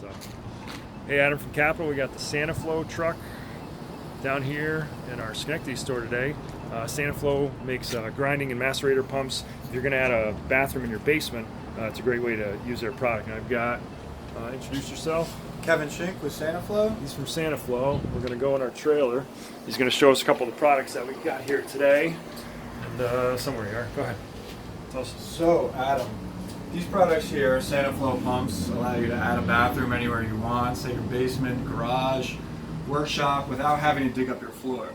So, hey, Adam from Capital, we got the Saniflo truck down here in our Schenectady store today. Saniflo makes grinding and macerator pumps. If you're going to add a bathroom in your basement, it's a great way to use their product. And I've got, introduce yourself. Kevin Shink with Saniflo. He's from Saniflo. We're going to go in our trailer. He's going to show us a couple of the products that we've got here today. And somewhere you are. Go ahead. Tell us. So, Adam, these products here, Saniflo pumps, allow you to add a bathroom anywhere you want, say your basement, garage, workshop, without having to dig up your floor.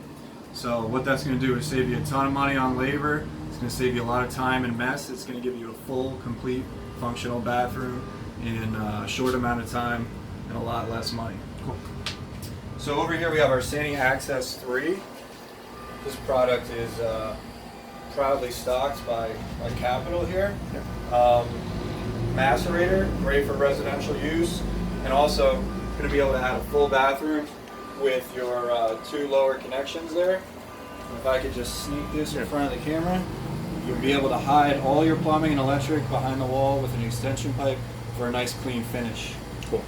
So what that's going to do is save you a ton of money on labor. It's going to save you a lot of time and mess. It's going to give you a full, complete, functional bathroom in a short amount of time and a lot less money. Cool. So over here we have our Sani Access 3. This product is proudly stocked by Capital here. Macerator, great for residential use, and also going to be able to add a full bathroom with your two lower connections there. If I could just sneak this in front of the camera, you'll be able to hide all your plumbing and electric behind the wall with an extension pipe for a nice clean finish. Cool.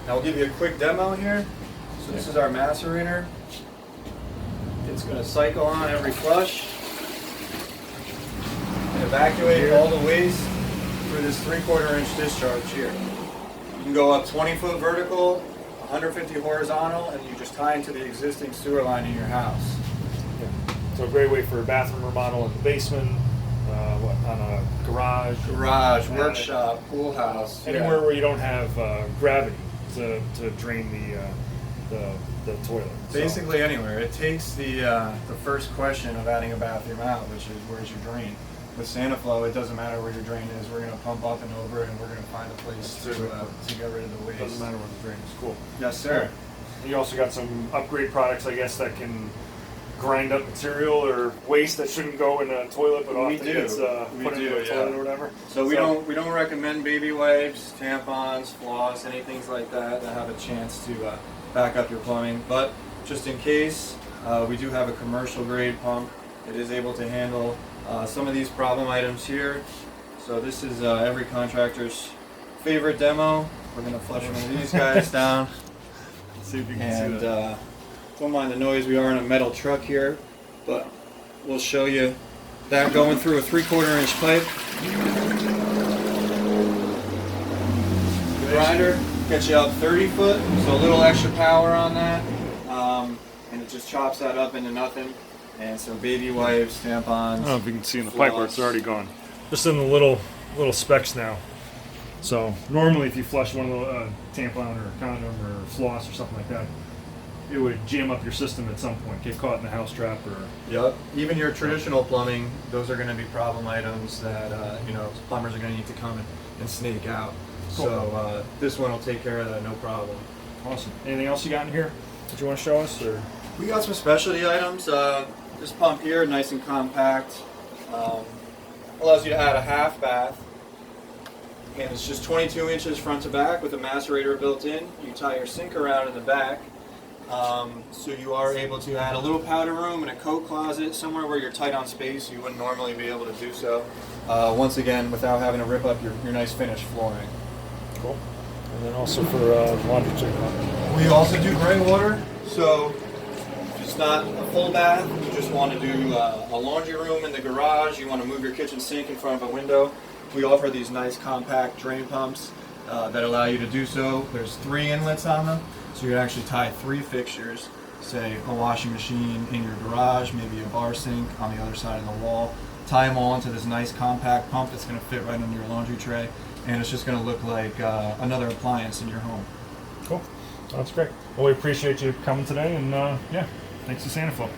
Now we'll give you a quick demo here. So this is our macerator. It's going to cycle on every flush and evacuate all the waste through this 3/4 inch discharge here. You can go up 20 foot vertical, 150 horizontal, and you just tie into the existing sewer line in your house. Yeah. So a great way for a bathroom remodel in the basement, on a garage, workshop, pool house, anywhere where you don't have gravity to drain the toilet. Basically anywhere. It takes the first question of adding a bathroom out, which is where's your drain. With Saniflo, it doesn't matter where your drain is. We're going to pump up and over, and we're going to find a place to get rid of the waste. Doesn't matter where the drain is. Cool. Yes, sir. And you also got some upgrade products, I guess, that can grind up material or waste that shouldn't go in a toilet, but often gets put into a toilet or whatever. So we don't recommend baby wipes, tampons, floss, anything like that have a chance to back up your plumbing. But just in case, we do have a commercial grade pump. It is able to handle some of these problem items here. So this is every contractor's favorite demo. We're going to flush one of these guys down. Let's see if you can see that. Don't mind the noise, we are in a metal truck here, but we'll show you that going through a 3/4 inch pipe. Grinder gets you up 30 foot, so a little extra power on that, and it just chops that up into nothing. And so baby wipes, tampons. I don't know if you can see in the pipe where it's already gone. Just in the little specks now. So normally if you flush one of the tampon or condom or floss or something like that, it would jam up your system at some point, get caught in the house trap or... Yep. Even your traditional plumbing, those are going to be problem items that plumbers are going to need to come and snake out. Cool. So this one will take care of that, no problem. Awesome. Anything else you got in here that you want to show us? Or? We got some specialty items. This pump here, nice and compact, allows you to add a half bath. And it's just 22 inches front to back with a macerator built in. You tie your sink around in the back. So you are able to add a little powder room and a coat closet somewhere where you're tight on space. You wouldn't normally be able to do so. Once again, without having to rip up your nice finished flooring. Cool. And then also for laundry treatment. We also do gray water. So if it's not a full bath, you just want to do a laundry room in the garage, you want to move your kitchen sink in front of a window, we offer these nice compact drain pumps that allow you to do so. There's 3 inlets on them. So you can actually tie 3 fixtures, say a washing machine in your garage, maybe a bar sink on the other side of the wall, tie them all into this nice compact pump that's going to fit right under your laundry tray, and it's just going to look like another appliance in your home. Cool. That's great. Well, we appreciate you coming today, and yeah, thanks to Saniflo.